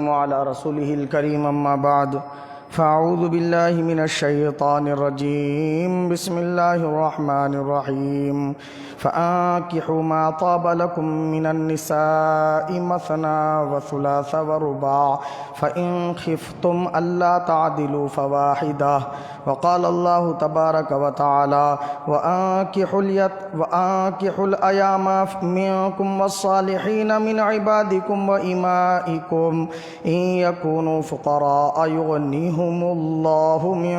وعلى رسوله الكريم أما بعد فأعوذ بالله من الشيطان الرجيم بسم الله الرحمن الرحيم فأنكحوا ما طاب لكم من النساء مثنى وثلاث ورباع فإن خفتم ألا تعدلوا فواحدة وقال الله تبارك وتعالى وأنكحوا الأيام منكم والصالحين من عبادكم وإمائكم إن يكونوا فقراء يغنيهم الله من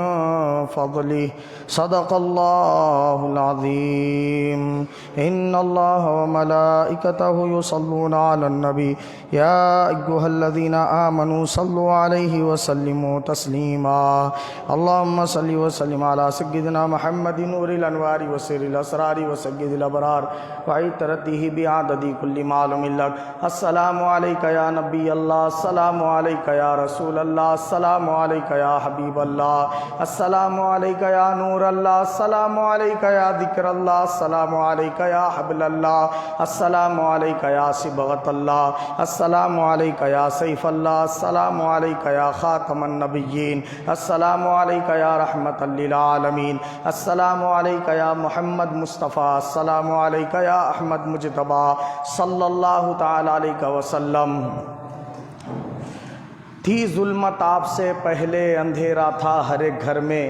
فضله صدق الله العظيم إن الله وملائكته يصلون على النبي يا أيها الذين آمنوا صلوا عليه وسلموا تسليما اللهم صل وسلم على سيدنا محمد نور الأنوار وسر الأسرار وسيد الأبرار وعطرته بعدد كل معلوم لك السلام عليك يا نبي الله السلام عليك يا رسول الله السلام عليك يا حبيب الله السلام عليك يا نور الله السلام عليك يا ذكر الله السلام عليك يا حبل الله السلام عليك يا صبغة الله السلام عليك يا سيف الله السلام عليك يا خاتم النبيين السلام عليك يا رحمة للعالمين السلام عليك يا محمد مصطفى السلام عليك يا أحمد مجتبى صلی اللہ تعالی علیہ وسلم۔ تھی ظلمت آپ سے پہلے اندھیرا تھا ہر ایک گھر میں،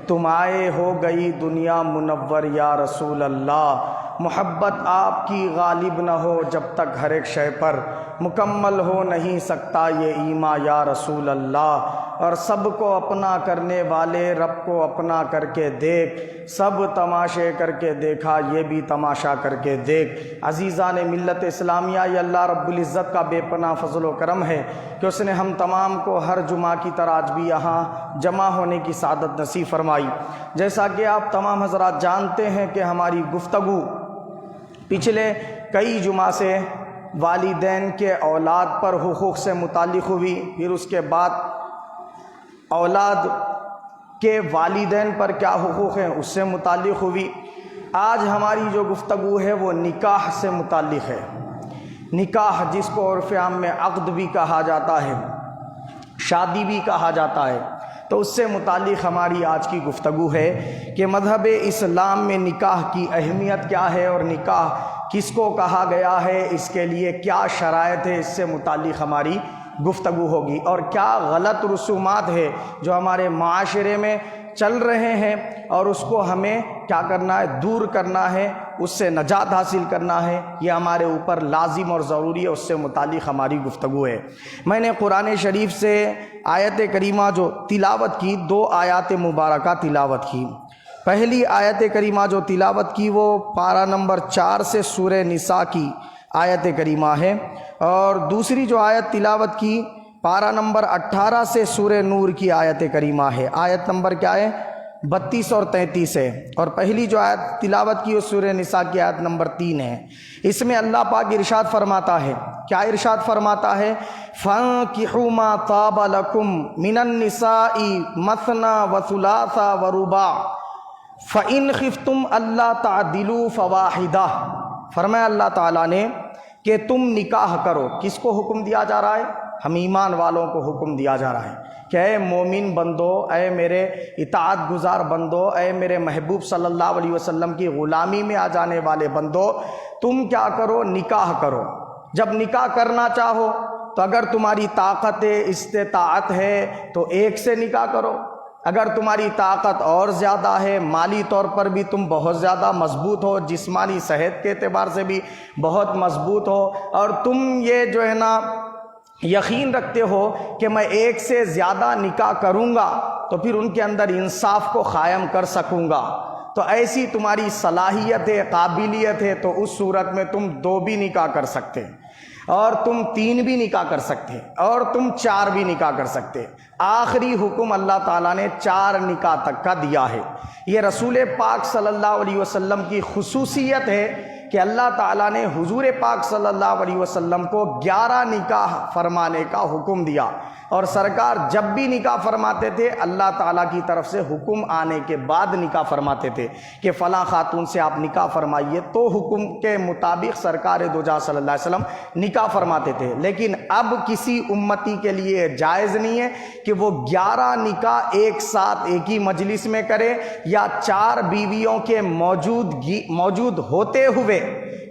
تم آئے ہو گئی دنیا منور یا رسول اللہ۔ محبت آپ کی غالب نہ ہو جب تک ہر ایک شے پر، مکمل ہو نہیں سکتا یہ ایمان یا رسول اللہ۔ اور سب کو اپنا کرنے والے رب کو اپنا کر کے دیکھ، سب تماشے کر کے دیکھا یہ بھی تماشا کر کے دیکھ۔ عزیزان ملت اسلامیہ، یہ اللہ رب العزت کا بے پناہ فضل و کرم ہے کہ اس نے ہم تمام کو ہر جمعہ کی طرح آج بھی یہاں جمع ہونے کی سعادت نصیب فرمائی۔ جیسا کہ آپ تمام حضرات جانتے ہیں کہ ہماری گفتگو پچھلے کئی جمعہ سے والدین کے اولاد پر حقوق سے متعلق ہوئی، پھر اس کے بعد اولاد کے والدین پر کیا حقوق ہیں اس سے متعلق ہوئی۔ آج ہماری جو گفتگو ہے وہ نکاح سے متعلق ہے۔ نکاح جس کو عرف عام میں عقد بھی کہا جاتا ہے، شادی بھی کہا جاتا ہے، تو اس سے متعلق ہماری آج کی گفتگو ہے کہ مذہب اسلام میں نکاح کی اہمیت کیا ہے اور نکاح کس کو کہا گیا ہے، اس کے لیے کیا شرائط ہے، اس سے متعلق ہماری گفتگو ہوگی۔ اور کیا غلط رسومات ہے جو ہمارے معاشرے میں چل رہے ہیں اور اس کو ہمیں کیا کرنا ہے، دور کرنا ہے، اس سے نجات حاصل کرنا ہے، یہ ہمارے اوپر لازم اور ضروری ہے، اس سے متعلق ہماری گفتگو ہے۔ میں نے قرآن شریف سے آیت کریمہ جو تلاوت کی، 2 آیات مبارکہ تلاوت کی۔ پہلی آیت کریمہ جو تلاوت کی وہ پارہ نمبر 4 سے سورہ نساء کی آیت کریمہ ہے، اور دوسری جو آیت تلاوت کی پارہ نمبر 18 سے سورہ نور کی آیت کریمہ ہے۔ آیت نمبر کیا ہے؟ 32 اور 33 ہے، اور پہلی جو آیت تلاوت کی وہ سورہ نساء کی آیت نمبر 3 ہے۔ اس میں اللہ پاک ارشاد فرماتا ہے، کیا ارشاد فرماتا ہے؟ فَانكِحُوا مَا طَابَ لَكُم مِّنَ النِّسَاءِ مَثْنَىٰ وَثُلَاثَ وَرُبَاعَ فَإِنْ خِفْتُمْ أَلَّا تَعْدِلُوا فَوَاحِدَةً۔ فرمایا اللہ تعالیٰ نے کہ تم نکاح کرو۔ کس کو حکم دیا جا رہا ہے؟ ہم ایمان والوں کو حکم دیا جا رہا ہے کہ اے مومن بندو، اے میرے اطاعت گزار بندو، اے میرے محبوب صلی اللہ علیہ وسلم کی غلامی میں آ جانے والے بندو، تم کیا کرو؟ نکاح کرو۔ جب نکاح کرنا چاہو تو اگر تمہاری طاقت استطاعت ہے تو ایک سے نکاح کرو، اگر تمہاری طاقت اور زیادہ ہے، مالی طور پر بھی تم بہت زیادہ مضبوط ہو، جسمانی صحت کے اعتبار سے بھی بہت مضبوط ہو، اور تم یہ جو ہے نا یقین رکھتے ہو کہ میں ایک سے زیادہ نکاح کروں گا تو پھر ان کے اندر انصاف کو قائم کر سکوں گا، تو ایسی تمہاری صلاحیت ہے، قابلیت ہے، تو اس صورت میں تم 2 بھی نکاح کر سکتے، اور تم 3 بھی نکاح کر سکتے، اور تم 4 بھی نکاح کر سکتے۔ آخری حکم اللہ تعالیٰ نے 4 نکاح تک کا دیا ہے۔ یہ رسول پاک صلی اللہ علیہ وسلم کی خصوصیت ہے کہ اللہ تعالیٰ نے حضور پاک صلی اللہ علیہ وسلم کو 11 نکاح فرمانے کا حکم دیا۔ اور سرکار جب بھی نکاح فرماتے تھے اللہ تعالیٰ کی طرف سے حکم آنے کے بعد نکاح فرماتے تھے کہ فلاں خاتون سے آپ نکاح فرمائیے، تو حکم کے مطابق سرکار دو جہاں صلی اللہ علیہ وسلم نکاح فرماتے تھے۔ لیکن اب کسی امتی کے لیے جائز نہیں ہے کہ وہ 11 نکاح ایک ساتھ ایک ہی مجلس میں کرے، یا 4 بیویوں کے موجود ہوتے ہوئے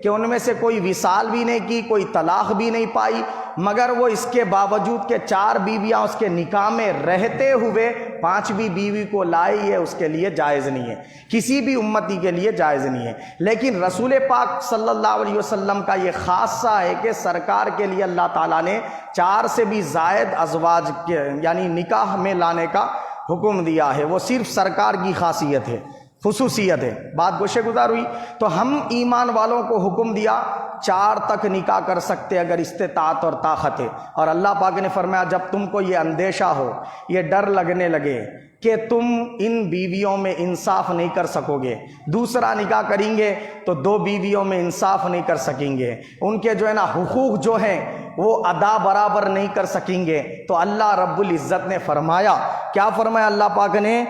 کہ ان میں سے کوئی وصال بھی نہیں کی، کوئی طلاق بھی نہیں پائی، مگر وہ اس کے باوجود کہ 4 بیویاں اس کے نکاح میں رہتے ہوئے 5ویں بیوی کو لائی ہے، اس کے لیے جائز نہیں ہے، کسی بھی امتی کے لیے جائز نہیں ہے۔ لیکن رسول پاک صلی اللہ علیہ وسلم کا یہ خاصہ ہے کہ سرکار کے لیے اللہ تعالیٰ نے 4 سے بھی زائد ازواج کے یعنی نکاح میں لانے کا حکم دیا ہے، وہ صرف سرکار کی خاصیت ہے، خصوصیت ہے۔ بات گوشے گزار ہوئی، تو ہم ایمان والوں کو حکم دیا 4 تک نکاح کر سکتے اگر استطاعت اور طاقت ہے، اور اللہ پاک نے فرمایا جب تم کو یہ اندیشہ ہو، یہ ڈر لگنے لگے کہ تم ان بیویوں میں انصاف نہیں کر سکو گے، دوسرا نکاح کریں گے تو 2 بیویوں میں انصاف نہیں کر سکیں گے، ان کے جو ہے نا حقوق جو ہیں وہ ادا برابر نہیں کر سکیں گے، تو اللہ رب العزت نے فرمایا، کیا فرمایا اللہ پاک نے؟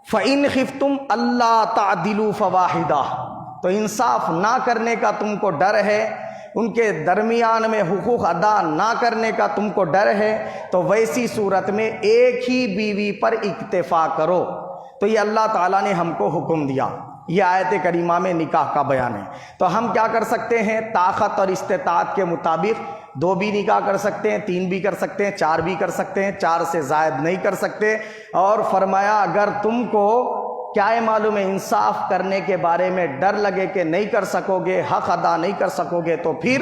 فَإِنْ خِفْتُمْ أَلَّا تَعْدِلُوا فَوَاحِدَةً، تو انصاف نہ کرنے کا تم کو ڈر ہے، ان کے درمیان میں حقوق ادا نہ کرنے کا تم کو ڈر ہے، تو ویسی صورت میں ایک ہی بیوی پر اکتفا کرو۔ تو یہ اللہ تعالیٰ نے ہم کو حکم دیا، یہ آیت کریمہ میں نکاح کا بیان ہے۔ تو ہم کیا کر سکتے ہیں؟ طاقت اور استطاعت کے مطابق 2 بھی نکاح کر سکتے ہیں، 3 بھی کر سکتے ہیں، 4 بھی کر سکتے ہیں، 4 سے زائد نہیں کر سکتے۔ اور فرمایا اگر تم کو کیا ہے معلوم ہے انصاف کرنے کے بارے میں ڈر لگے کہ نہیں کر سکو گے، حق ادا نہیں کر سکو گے، تو پھر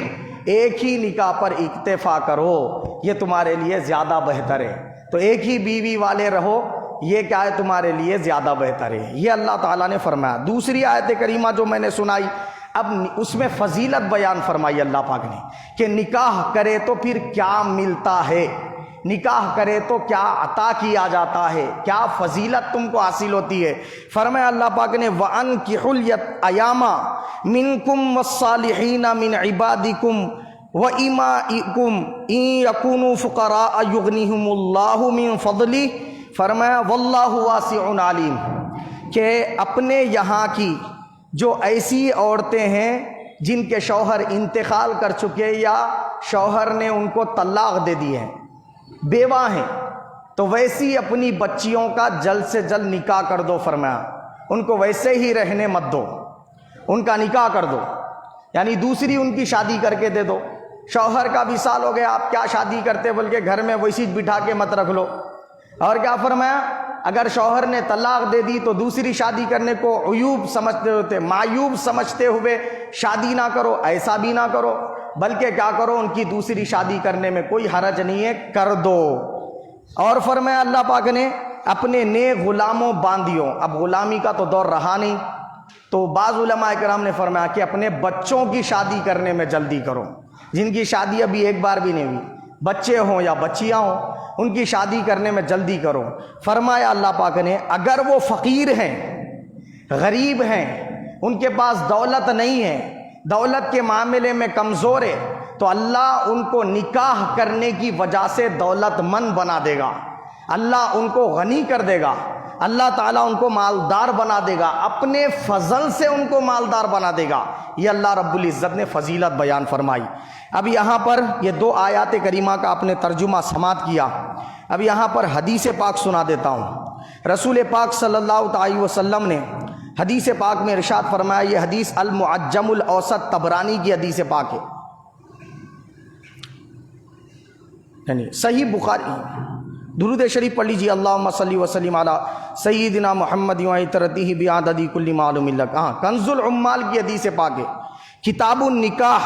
ایک ہی نکاح پر اکتفا کرو، یہ تمہارے لیے زیادہ بہتر ہے۔ تو ایک ہی بیوی والے رہو، یہ کیا ہے تمہارے لیے زیادہ بہتر ہے، یہ اللہ تعالیٰ نے فرمایا۔ دوسری آیت کریمہ جو میں نے سنائی، اب اس میں فضیلت بیان فرمائی اللہ پاک نے کہ نکاح کرے تو پھر کیا ملتا ہے، نکاح کرے تو کیا عطا کیا جاتا ہے، کیا فضیلت تم کو حاصل ہوتی ہے۔ فرمایا اللہ پاک نے وَأَنْكِحُوا الْأَيَامَ مِنْكُمْ وَالصَّالِحِينَ مِنْ عِبَادِكُمْ وَإِمَائِكُمْ إِنْ يَكُونُوا فُقَرَاءَ يُغْنِهُمُ اللَّهُ مِنْ فَضْلِهِ، فرمایا وَاللَّهُ وَاسِعٌ عَلِيمٌ، کہ اپنے یہاں کی جو ایسی عورتیں ہیں جن کے شوہر انتقال کر چکے یا شوہر نے ان کو طلاق دے دی ہے، بیوہ ہیں، تو ویسی اپنی بچیوں کا جلد سے جلد نکاح کر دو۔ فرمایا ان کو ویسے ہی رہنے مت دو، ان کا نکاح کر دو، یعنی دوسری ان کی شادی کر کے دے دو۔ شوہر کا وصال ہو گیا، آپ کیا شادی کرتے، بلکہ گھر میں ویسی بٹھا کے مت رکھ لو۔ اور کیا فرمایا؟ اگر شوہر نے طلاق دے دی تو دوسری شادی کرنے کو عیوب سمجھتے ہوتے، معیوب سمجھتے ہوئے شادی نہ کرو، ایسا بھی نہ کرو، بلکہ کیا کرو ان کی دوسری شادی کرنے میں کوئی حرج نہیں ہے، کر دو۔ اور فرمایا اللہ پاک نے اپنے نیک غلاموں باندیوں، اب غلامی کا تو دور رہا نہیں، تو بعض علماء کرام نے فرمایا کہ اپنے بچوں کی شادی کرنے میں جلدی کرو، جن کی شادی ابھی ایک بار بھی نہیں ہوئی، بچے ہوں یا بچیاں ہوں، ان کی شادی کرنے میں جلدی کرو۔ فرمایا اللہ پاک نے اگر وہ فقیر ہیں، غریب ہیں، ان کے پاس دولت نہیں ہے، دولت کے معاملے میں کمزور ہے، تو اللہ ان کو نکاح کرنے کی وجہ سے دولت مند بنا دے گا، اللہ ان کو غنی کر دے گا، اللہ تعالیٰ ان کو مالدار بنا دے گا، اپنے فضل سے ان کو مالدار بنا دے گا۔ یہ اللہ رب العزت نے فضیلت بیان فرمائی۔ اب یہاں پر یہ 2 آیات کریمہ کا آپ نے ترجمہ سماعت کیا، اب یہاں پر حدیث پاک سنا دیتا ہوں۔ رسول پاک صلی اللہ تعالی وسلم نے حدیث پاک میں ارشاد فرمایا، یہ حدیث المعجم الاوسط طبرانی کی حدیث پاک ہے، یعنی صحیح بخاری۔ درود شریف پڑھ لیجیے، اللہم صلی وسلم علی سیدنا محمد وعطرتہ بعدد کل معلوم لک۔ ہاں، کنز العمال کی حدیث پاک ہے، کتاب النکاح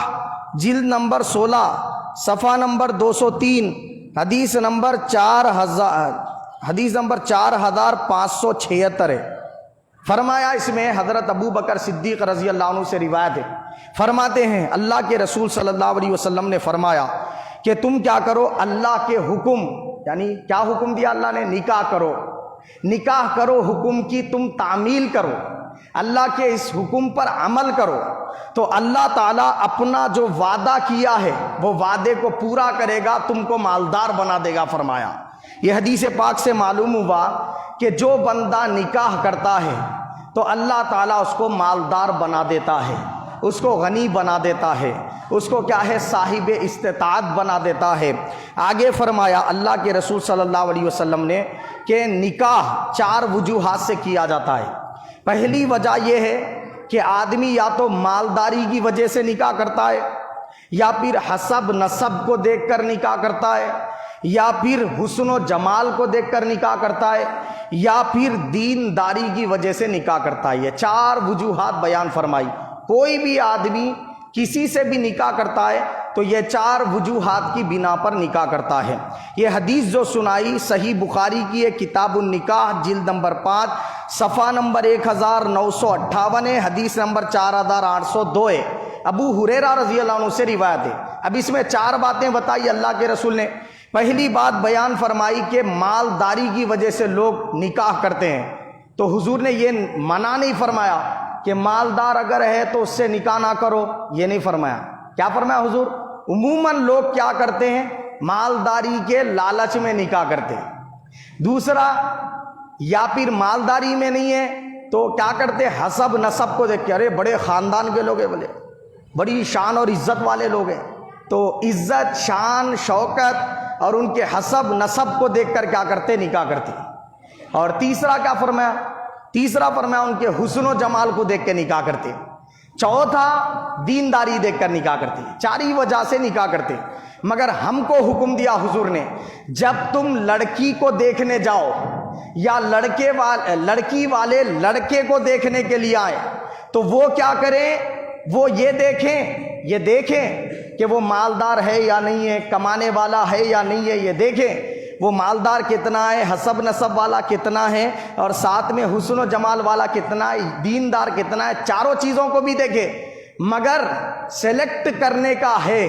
جلد نمبر 16 صفحہ نمبر 203، حدیث نمبر 4576 ہے۔ فرمایا اس میں حضرت ابو بکر صدیق رضی اللہ عنہ سے روایت ہے، فرماتے ہیں اللہ کے رسول صلی اللہ علیہ وسلم نے فرمایا کہ تم کیا کرو، اللہ کے حکم، یعنی کیا حکم دیا اللہ نے؟ نکاح کرو، نکاح کرو، حکم کی تم تعمیل کرو، اللہ کے اس حکم پر عمل کرو تو اللہ تعالیٰ اپنا جو وعدہ کیا ہے وہ وعدے کو پورا کرے گا، تم کو مالدار بنا دے گا فرمایا۔ یہ حدیث پاک سے معلوم ہوا کہ جو بندہ نکاح کرتا ہے تو اللہ تعالیٰ اس کو مالدار بنا دیتا ہے، اس کو غنی بنا دیتا ہے، اس کو کیا ہے صاحب استطاعت بنا دیتا ہے۔ آگے فرمایا اللہ کے رسول صلی اللہ علیہ وسلم نے کہ نکاح 4 وجوہات سے کیا جاتا ہے۔ پہلی وجہ یہ ہے کہ آدمی یا تو مالداری کی وجہ سے نکاح کرتا ہے، یا پھر حسب نسب کو دیکھ کر نکاح کرتا ہے، یا پھر حسن و جمال کو دیکھ کر نکاح کرتا ہے، یا پھر دینداری کی وجہ سے نکاح کرتا ہے۔ یہ 4 وجوہات بیان فرمائی۔ کوئی بھی آدمی کسی سے بھی نکاح کرتا ہے تو یہ 4 وجوہات کی بنا پر نکاح کرتا ہے۔ یہ حدیث جو سنائی صحیح بخاری کی ہے، کتاب النکاح جلد نمبر 5 صفحہ نمبر 1958 ہے، حدیث نمبر 4802 ہے، ابو ہریرہ رضی اللہ عنہ سے روایت ہے۔ اب اس میں 4 باتیں بتائی اللہ کے رسول نے۔ پہلی بات بیان فرمائی کہ مالداری کی وجہ سے لوگ نکاح کرتے ہیں، تو حضور نے یہ منع نہیں فرمایا کہ مالدار اگر ہے تو اس سے نکاح نہ کرو، یہ نہیں فرمایا۔ کیا فرمایا حضور؟ عموماً لوگ کیا کرتے ہیں؟ مالداری کے لالچ میں نکاح کرتے ہیں۔ دوسرا، یا پھر مالداری میں نہیں ہے تو کیا کرتے؟ حسب نسب کو دیکھ کے، ارے بڑے خاندان کے لوگ ہیں، بولے بڑی شان اور عزت والے لوگ ہیں، تو عزت، شان، شوکت اور ان کے حسب نسب کو دیکھ کر کیا کرتے؟ نکاح کرتے۔ اور تیسرا کیا فرمایا؟ تیسرا فرمایا ان کے حسن و جمال کو دیکھ کے نکاح کرتے۔ چوتھا، دینداری دیکھ کر نکاح کرتے۔ 4 ہی وجہ سے نکاح کرتے۔ مگر ہم کو حکم دیا حضور نے، جب تم لڑکی کو دیکھنے جاؤ یا لڑکی والے لڑکے کو دیکھنے کے لیے آئے تو وہ کیا کریں؟ وہ یہ دیکھیں کہ وہ مالدار ہے یا نہیں ہے، کمانے والا ہے یا نہیں ہے، یہ دیکھیں وہ مالدار کتنا ہے، حسب نسب والا کتنا ہے، اور ساتھ میں حسن و جمال والا کتنا ہے، دیندار کتنا ہے، 4 چیزوں کو بھی دیکھے۔ مگر سلیکٹ کرنے کا ہے،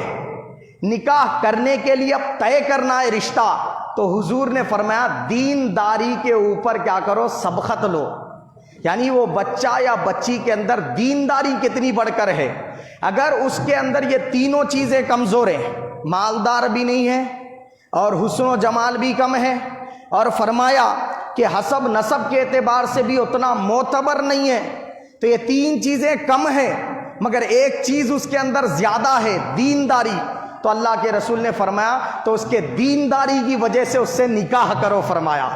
نکاح کرنے کے لیے اب طے کرنا ہے رشتہ، تو حضور نے فرمایا دینداری کے اوپر کیا کرو؟ سبقت لو۔ یعنی وہ بچہ یا بچی کے اندر دینداری کتنی بڑھ کر ہے۔ اگر اس کے اندر یہ تینوں چیزیں کمزور ہیں، مالدار بھی نہیں ہے اور حسن و جمال بھی کم ہے، اور فرمایا کہ حسب نسب کے اعتبار سے بھی اتنا معتبر نہیں ہے، تو یہ 3 چیزیں کم ہیں مگر ایک چیز اس کے اندر زیادہ ہے، دینداری، تو اللہ کے رسول نے فرمایا تو اس کے دینداری کی وجہ سے اس سے نکاح کرو فرمایا۔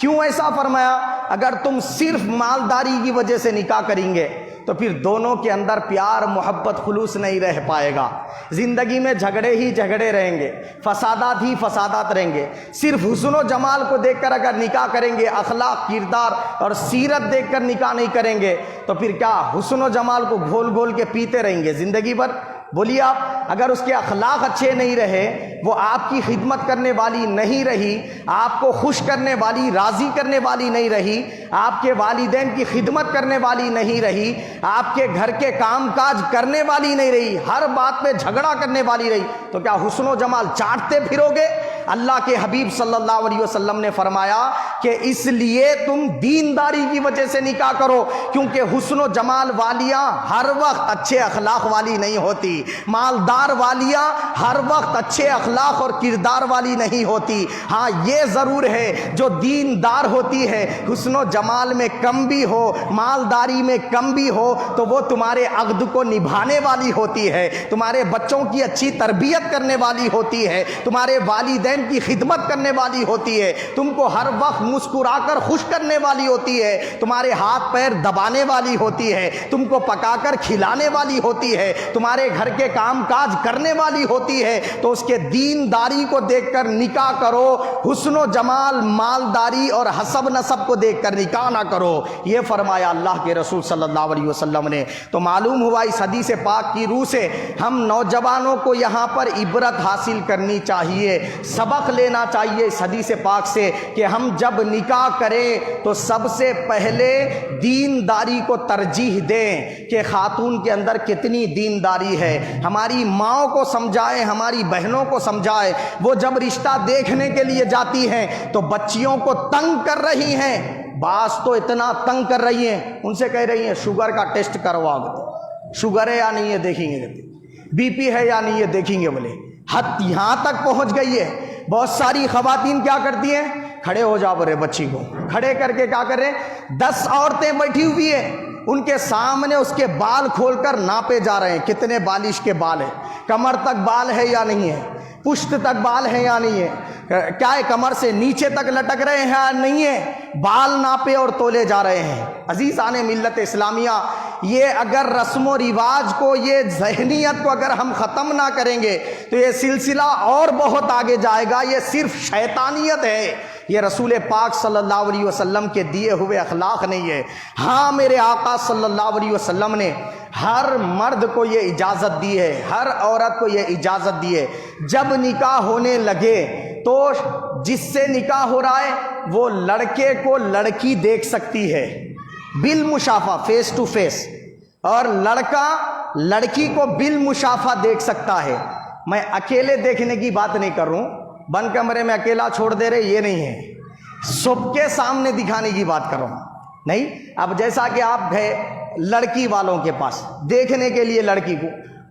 کیوں ایسا فرمایا؟ اگر تم صرف مالداری کی وجہ سے نکاح کریں گے تو پھر دونوں کے اندر پیار، محبت، خلوص نہیں رہ پائے گا، زندگی میں جھگڑے ہی جھگڑے رہیں گے، فسادات ہی فسادات رہیں گے۔ صرف حسن و جمال کو دیکھ کر اگر نکاح کریں گے، اخلاق، کردار اور سیرت دیکھ کر نکاح نہیں کریں گے تو پھر کیا حسن و جمال کو گھول گھول کے پیتے رہیں گے زندگی بھر؟ بولیے آپ، اگر اس کے اخلاق اچھے نہیں رہے، وہ آپ کی خدمت کرنے والی نہیں رہی، آپ کو خوش کرنے والی، راضی کرنے والی نہیں رہی، آپ کے والدین کی خدمت کرنے والی نہیں رہی، آپ کے گھر کے کام کاج کرنے والی نہیں رہی، ہر بات پہ جھگڑا کرنے والی رہی، تو کیا حسن و جمال چاٹتے پھرو گے؟ اللہ کے حبیب صلی اللہ علیہ وسلم نے فرمایا کہ اس لیے تم دینداری کی وجہ سے نکاح کرو، کیونکہ حسن و جمال والیاں ہر وقت اچھے اخلاق والی نہیں ہوتی، مالدار والیاں ہر وقت اچھے اخلاق اور کردار والی نہیں ہوتی۔ ہاں یہ ضرور ہے جو دیندار ہوتی ہے، حسن و جمال میں کم بھی ہو، مالداری میں کم بھی ہو، تو وہ تمہارے عقد کو نبھانے والی ہوتی ہے، تمہارے بچوں کی اچھی تربیت کرنے والی ہوتی ہے، تمہارے والدین کی خدمت کرنے والی ہوتی ہے، تم کو ہر وقت مسکرا کر خوش کرنے والی ہوتی ہے، تمہارے ہاتھ پیر دبانے والی ہوتی ہے، تم کو پکا کر کھلانے والی ہوتی ہے، تمہارے گھر کے کام کاج کرنے والی ہوتی ہے، تو اس کے دینداری کو دیکھ کر نکاح کرو، حسن و جمال، مالداری اور حسب نسب کو دیکھ کر نکاح نہ کرو، یہ فرمایا اللہ کے رسول صلی اللہ علیہ وسلم نے۔ تو معلوم ہوا اس حدیث پاک کی روح سے ہم نوجوانوں کو یہاں پر عبرت حاصل کرنی چاہیے، سبق لینا چاہیے اس حدیث پاک سے کہ ہم جب نکاح کریں تو سب سے پہلے دینداری کو ترجیح دیں کہ خاتون کے اندر کتنی دینداری ہے، ہماری ماؤں کو سمجھائیں، ہماری بہنوں کو سمجھائیں، وہ جب رشتہ دیکھنے کے لیے جاتی ہیں تو بچیوں کو تنگ کر رہی ہیں، بعض تو اتنا تنگ کر رہی ہیں، ان سے کہہ رہی ہیں شوگر کا ٹیسٹ کروا دے، شوگر ہے یا نہیں یہ دیکھیں گے، بی پی ہے یا نہیں یہ دیکھیں گے، بولے حد یہاں تک پہنچ گئی ہے۔ بہت ساری خواتین کیا کرتی ہیں، کھڑے ہو جا بولے بچی کو کھڑے کر کے کیا کر رہے ہیں، 10 عورتیں بیٹھی ہوئی ہیں ان کے سامنے اس کے بال کھول کر ناپے جا رہے ہیں، کتنے بالش کے بال ہیں، کمر تک بال ہے یا نہیں ہے، پشت تک بال ہے یا نہیں ہے، کیا ہے کمر سے نیچے تک لٹک رہے ہیں یا نہیں ہے، بال ناپے اور تولے جا رہے ہیں۔ عزیزان ملت اسلامیہ، یہ اگر رسم و رواج کو، یہ ذہنیت کو اگر ہم ختم نہ کریں گے تو یہ سلسلہ اور بہت آگے جائے گا۔ یہ صرف شیطانیت ہے، یہ رسول پاک صلی اللہ علیہ وسلم کے دیے ہوئے اخلاق نہیں ہے۔ ہاں میرے آقا صلی اللہ علیہ وسلم نے ہر مرد کو یہ اجازت دی ہے، ہر عورت کو یہ اجازت دی ہے، جب نکاح ہونے لگے تو جس سے نکاح ہو رہا ہے وہ لڑکے کو لڑکی دیکھ سکتی ہے بالمشافہ، فیس ٹو فیس، اور لڑکا لڑکی کو بالمشافہ دیکھ سکتا ہے۔ میں اکیلے دیکھنے کی بات نہیں کر رہا ہوں، بند کمرے میں اکیلا چھوڑ دے رہے، یہ نہیں ہے، سب کے سامنے دکھانے کی بات کر رہا ہوں۔ نہیں، اب جیسا کہ آپ گئے لڑکی والوں کے پاس دیکھنے کے لیے لڑکی کو،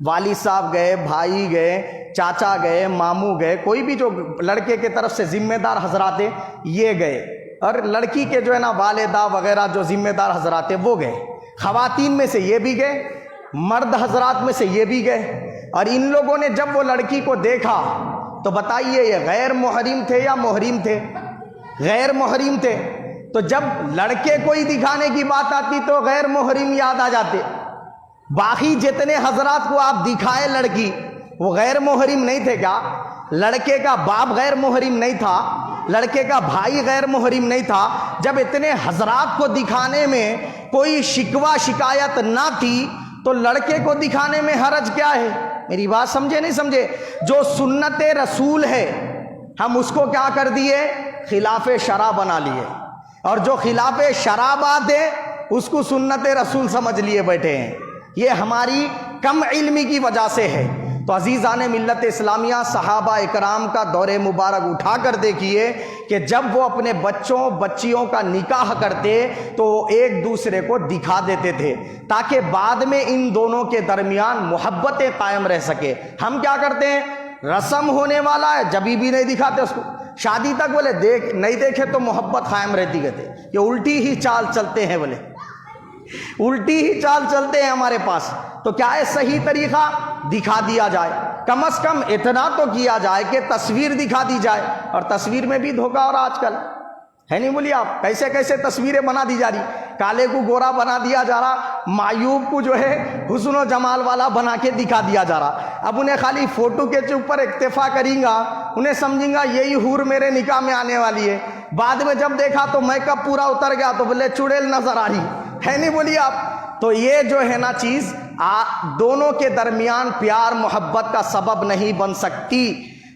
والد صاحب گئے، بھائی گئے، چاچا گئے، ماموں گئے، کوئی بھی جو لڑکے کے طرف سے ذمہ دار حضرات ہیں یہ گئے، اور لڑکی کے جو ہے نا والدہ وغیرہ جو ذمہ دار حضرات ہیں وہ گئے، خواتین میں سے یہ بھی گئے، مرد حضرات میں سے یہ بھی گئے، اور ان لوگوں نے جب وہ لڑکی کو دیکھا تو بتائیے یہ غیر محرم تھے یا محرم تھے؟ غیر محرم تھے۔ تو جب لڑکے کو ہی دکھانے کی بات آتی تو غیر محرم یاد آ جاتے، باقی جتنے حضرات کو آپ دکھائے لڑکی وہ غیر محرم نہیں تھے کیا؟ لڑکے کا باپ غیر محرم نہیں تھا، لڑکے کا بھائی غیر محرم نہیں تھا؟ جب اتنے حضرات کو دکھانے میں کوئی شکوہ شکایت نہ تھی تو لڑکے کو دکھانے میں حرج کیا ہے؟ میری بات سمجھے نہیں سمجھے؟ جو سنت رسول ہے ہم اس کو کیا کر دیے؟ خلاف شرع بنا لیے، اور جو خلاف شرع بات ہے اس کو سنت رسول سمجھ لیے بیٹھے ہیں۔ یہ ہماری کم علمی کی وجہ سے ہے۔ تو عزیزان ملت اسلامیہ، صحابہ اکرام کا دور مبارک اٹھا کر دیکھیے کہ جب وہ اپنے بچوں بچیوں کا نکاح کرتے تو ایک دوسرے کو دکھا دیتے تھے تاکہ بعد میں ان دونوں کے درمیان محبتیں قائم رہ سکے۔ ہم کیا کرتے ہیں، رسم ہونے والا ہے جبھی بھی نہیں دکھاتے اس کو، شادی تک بولے دیکھ نہیں دیکھے تو محبت قائم رہتی، کہتے یہ الٹی ہی چال چلتے ہیں، بولے الٹی ہی چال چلتے ہیں ہمارے پاس۔ تو کیا ہے صحیح طریقہ؟ دکھا دیا جائے، کم از کم اتنا تو کیا جائے کہ تصویر دکھا دی جائے، اور تصویر میں بھی دھوکہ اور آج کل ہے نہیں، بولیے آپ کیسے کیسے تصویریں بنا دی جا رہی، کالے کو گورا بنا دیا جا رہا، معیوب کو جو ہے حسن و جمال والا بنا کے دکھا دیا جا رہا۔ اب انہیں خالی فوٹو کے اوپر اکتفا کریں گا، انہیں سمجھیں گا یہی حور میرے نکاح میں آنے والی ہے، بعد میں جب دیکھا تو میک اپ پورا اتر گیا تو بولے چڑیل نظر آ رہی ہے نہیں، بولیے آپ۔ تو یہ جو ہے نا چیز دونوں کے درمیان پیار محبت کا سبب نہیں بن سکتی۔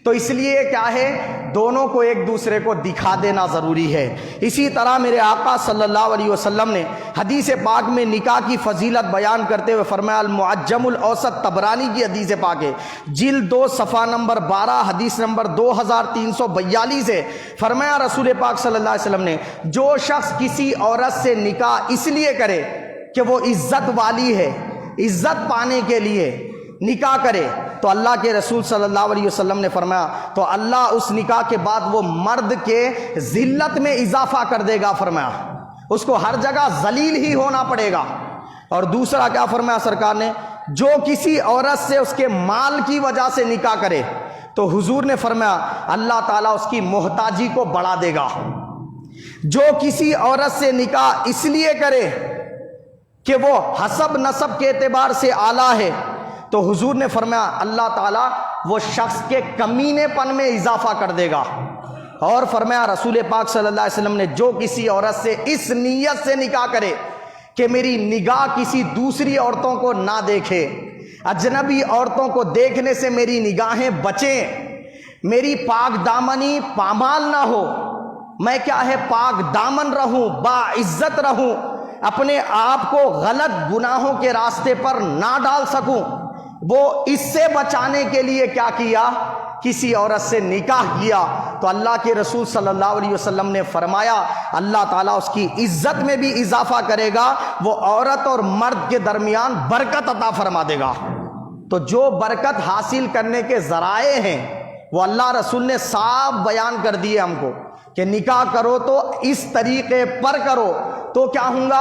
تو اس لیے کیا ہے، دونوں کو ایک دوسرے کو دکھا دینا ضروری ہے۔ اسی طرح میرے آقا صلی اللہ علیہ وسلم نے حدیث پاک میں نکاح کی فضیلت بیان کرتے ہوئے فرمایا، المعجم الاوسط طبرانی کی حدیث پاک ہے، جلد 2 صفحہ نمبر 12 حدیث نمبر 2342 ہے، فرمایا رسول پاک صلی اللہ علیہ وسلم نے، جو شخص کسی عورت سے نکاح اس لیے کرے کہ وہ عزت والی ہے، عزت پانے کے لیے نکاح کرے، تو اللہ کے رسول صلی اللہ علیہ وسلم نے فرمایا تو اللہ اس نکاح کے بعد وہ مرد کے ذلت میں اضافہ کر دے گا، فرمایا اس کو ہر جگہ ذلیل ہی ہونا پڑے گا۔ اور دوسرا کیا فرمایا سرکار نے، جو کسی عورت سے اس کے مال کی وجہ سے نکاح کرے تو حضور نے فرمایا اللہ تعالیٰ اس کی محتاجی کو بڑھا دے گا۔ جو کسی عورت سے نکاح اس لیے کرے کہ وہ حسب نسب کے اعتبار سے اعلیٰ ہے تو حضور نے فرمایا اللہ تعالیٰ وہ شخص کے کمینے پن میں اضافہ کر دے گا۔ اور فرمایا رسول پاک صلی اللہ علیہ وسلم نے، جو کسی عورت سے اس نیت سے نکاح کرے کہ میری نگاہ کسی دوسری عورتوں کو نہ دیکھے، اجنبی عورتوں کو دیکھنے سے میری نگاہیں بچیں، میری پاک دامنی پامال نہ ہو، میں کیا ہے پاک دامن رہوں، باعزت رہوں، اپنے آپ کو غلط گناہوں کے راستے پر نہ ڈال سکوں، وہ اس سے بچانے کے لیے کیا کیا، کسی عورت سے نکاح کیا۔ تو اللہ کے رسول صلی اللہ علیہ وسلم نے فرمایا اللہ تعالیٰ اس کی عزت میں بھی اضافہ کرے گا، وہ عورت اور مرد کے درمیان برکت عطا فرما دے گا۔ تو جو برکت حاصل کرنے کے ذرائع ہیں وہ اللہ رسول نے صاف بیان کر دیے ہم کو کہ نکاح کرو تو اس طریقے پر کرو تو کیا ہوگا؟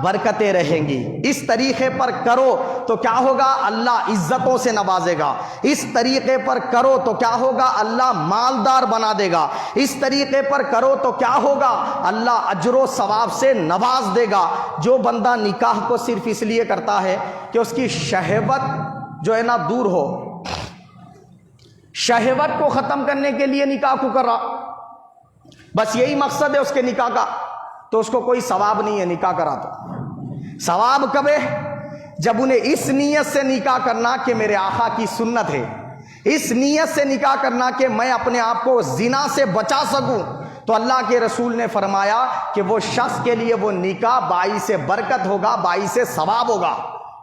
برکتیں رہیں گی۔ اس طریقے پر کرو تو کیا ہوگا؟ اللہ عزتوں سے نوازے گا۔ اس طریقے پر کرو تو کیا ہوگا؟ اللہ مالدار بنا دے گا۔ اس طریقے پر کرو تو کیا ہوگا؟ اللہ اجر و ثواب سے نواز دے گا۔ جو بندہ نکاح کو صرف اس لیے کرتا ہے کہ اس کی شہوت جو ہے نا دور ہو، شہوت کو ختم کرنے کے لیے نکاح کو کر رہا، بس یہی مقصد ہے اس کے نکاح کا، تو اس کو کوئی ثواب نہیں ہے نکاح کرا تو۔ ثواب کب ہے؟ جب انہیں اس نیت سے نکاح کرنا کہ میرے آقا کی سنت ہے، اس نیت سے نکاح کرنا کہ میں اپنے آپ کو زنا سے بچا سکوں، تو اللہ کے رسول نے فرمایا کہ وہ شخص کے لیے وہ نکاح باعث برکت ہوگا، باعث ثواب ہوگا۔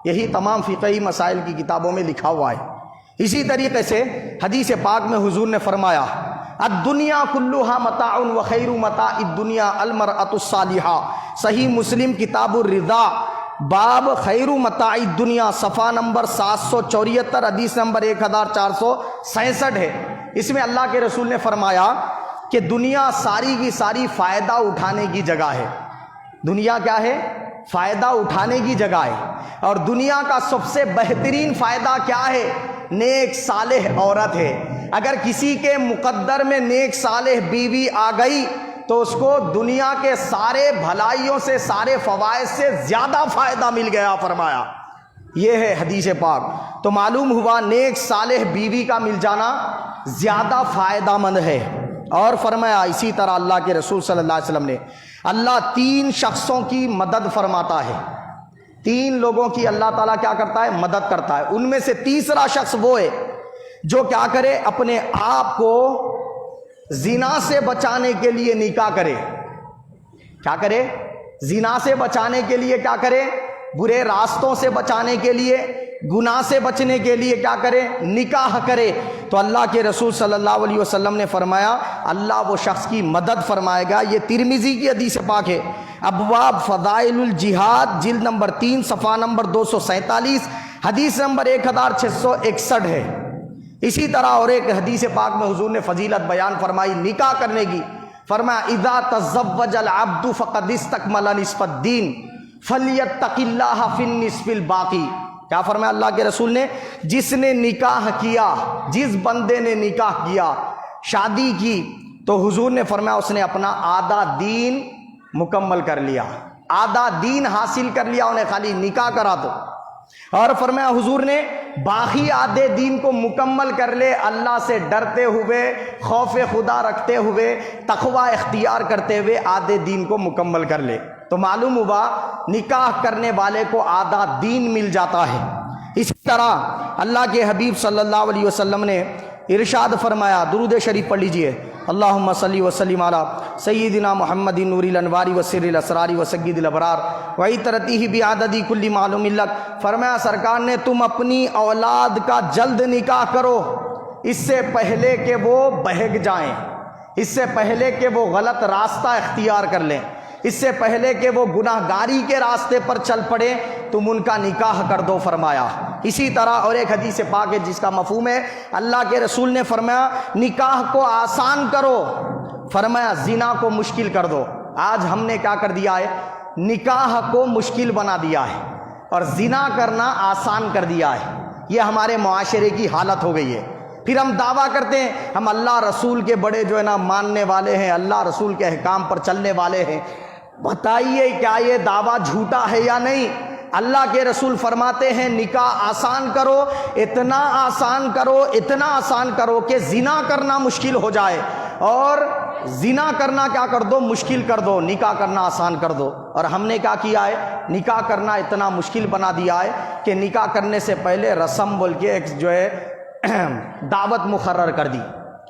یہی تمام فقہی مسائل کی کتابوں میں لکھا ہوا ہے۔ اسی طریقے سے حدیث پاک میں حضور نے فرمایا الدنیا کلھا متاع وخیر متاع الدنیا المرأۃ الصالحہ، صحیح مسلم کتاب الرضا باب خیر متاع الدنیا صفحہ نمبر 774 حدیث نمبر 1466 ہے۔ اس میں اللہ کے رسول نے فرمایا کہ دنیا ساری کی ساری فائدہ اٹھانے کی جگہ ہے۔ دنیا کیا ہے؟ فائدہ اٹھانے کی جگہ ہے، اور دنیا کا سب سے بہترین فائدہ کیا ہے؟ نیک صالح عورت ہے۔ اگر کسی کے مقدر میں نیک صالح بیوی آ گئی تو اس کو دنیا کے سارے بھلائیوں سے، سارے فوائد سے زیادہ فائدہ مل گیا فرمایا۔ یہ ہے حدیث پاک۔ تو معلوم ہوا نیک صالح بیوی کا مل جانا زیادہ فائدہ مند ہے۔ اور فرمایا اسی طرح اللہ کے رسول صلی اللہ علیہ وسلم نے اللہ 3 شخصوں کی مدد فرماتا ہے۔ 3 لوگوں کی اللہ تعالیٰ کیا کرتا ہے؟ مدد کرتا ہے۔ ان میں سے تیسرا شخص وہ ہے جو کیا کرے؟ اپنے آپ کو زنا سے بچانے کے لیے نکاح کرے۔ کیا کرے؟ زنا سے بچانے کے لیے کیا کرے؟ برے راستوں سے بچانے کے لیے، گناہ سے بچنے کے لیے کیا کرے؟ نکاح کرے۔ تو اللہ کے رسول صلی اللہ علیہ وسلم نے فرمایا اللہ وہ شخص کی مدد فرمائے گا۔ یہ ترمذی کی حدیث پاک ہے، ابواب فضائل الجہاد جلد نمبر 3 صفحہ نمبر 247 حدیث نمبر 1661 ہے۔ اسی طرح اور ایک حدیث پاک میں حضور نے فضیلت بیان فرمائی نکاح کرنے کی۔ فرمایا اذا تزوج العبد فقد استکمل نصف الدین فلیتق اللہ فی النصف الباقی۔ کیا فرمایا اللہ کے رسول نے؟ جس نے نکاح کیا، جس بندے نے نکاح کیا، شادی کی، تو حضور نے فرمایا اس نے اپنا آدھا دین مکمل کر لیا، آدھا دین حاصل کر لیا، انہیں خالی نکاح کرا دو۔ اور فرمایا حضور نے باقی آدھے دین کو مکمل کر لے اللہ سے ڈرتے ہوئے، خوف خدا رکھتے ہوئے، تقوی اختیار کرتے ہوئے آدھے دین کو مکمل کر لے۔ تو معلوم ہوا نکاح کرنے والے کو آدھا دین مل جاتا ہے۔ اسی طرح اللہ کے حبیب صلی اللہ علیہ وسلم نے ارشاد فرمایا، درود شریف پڑھ لیجئے، اللہم صلی وسلم علی سیدنا محمد نور الانوار وسر الاسرار وسید الابرار وعطرتہ بعدد کل معلوم لک۔ فرمایا سرکار نے تم اپنی اولاد کا جلد نکاح کرو، اس سے پہلے کہ وہ بہک جائیں، اس سے پہلے کہ وہ غلط راستہ اختیار کر لیں، اس سے پہلے کہ وہ گناہ گاری کے راستے پر چل پڑے، تم ان کا نکاح کر دو فرمایا۔ اسی طرح اور ایک حدیث پاک ہے جس کا مفہوم ہے اللہ کے رسول نے فرمایا نکاح کو آسان کرو، فرمایا زنا کو مشکل کر دو۔ آج ہم نے کیا کر دیا ہے؟ نکاح کو مشکل بنا دیا ہے اور زنا کرنا آسان کر دیا ہے۔ یہ ہمارے معاشرے کی حالت ہو گئی ہے۔ پھر ہم دعویٰ کرتے ہیں ہم اللہ رسول کے بڑے جو ہے نا ماننے والے ہیں، اللہ رسول کے احکام پر چلنے والے ہیں۔ بتائیے کیا یہ دعویٰ جھوٹا ہے یا نہیں؟ اللہ کے رسول فرماتے ہیں نکاح آسان کرو، اتنا آسان کرو، اتنا آسان کرو کہ زنا کرنا مشکل ہو جائے، اور زنا کرنا کیا کر دو؟ مشکل کر دو، نکاح کرنا آسان کر دو۔ اور ہم نے کیا کیا ہے؟ نکاح کرنا اتنا مشکل بنا دیا ہے کہ نکاح کرنے سے پہلے رسم بول کے ایک جو ہے دعوت مقرر کر دی،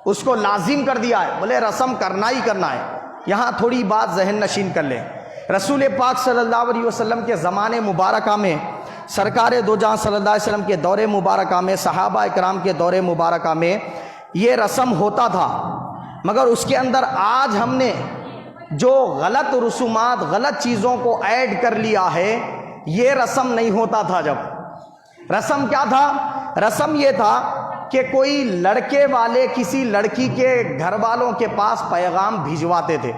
اس کو لازم کر دیا ہے، بولے رسم کرنا ہی کرنا ہے۔ یہاں تھوڑی بات ذہن نشین کر لیں، رسول پاک صلی اللہ علیہ وسلم کے زمانے مبارکہ میں، سرکار دو جہاں صلی اللہ علیہ وسلم کے دور مبارکہ میں، صحابہ اکرام کے دور مبارکہ میں یہ رسم ہوتا تھا، مگر اس کے اندر آج ہم نے جو غلط رسومات، غلط چیزوں کو ایڈ کر لیا ہے، یہ رسم نہیں ہوتا تھا. جب رسم کیا تھا؟ رسم یہ تھا کہ کوئی لڑکے والے کسی لڑکی کے گھر والوں کے پاس پیغام بھجواتے تھے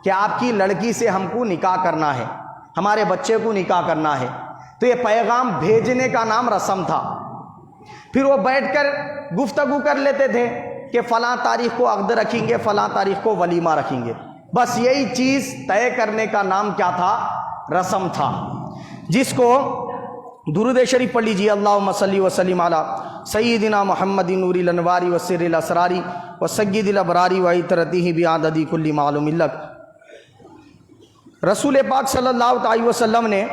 کہ آپ کی لڑکی سے ہم کو نکاح کرنا ہے، ہمارے بچے کو نکاح کرنا ہے. تو یہ پیغام بھیجنے کا نام رسم تھا. پھر وہ بیٹھ کر گفتگو کر لیتے تھے کہ فلاں تاریخ کو عقد رکھیں گے، فلاں تاریخ کو ولیمہ رکھیں گے. بس یہی چیز طے کرنے کا نام کیا تھا؟ رسم تھا. جس کو درود شریف پڑھ لیجیے، اللہم صلی وسلم علی سیدنا محمد نور الانوار وسر الاسرار وسید الابرار وعطرتہ بعدد کل معلوم لک. رسول پاک صلی اللہ علیہ وسلم نے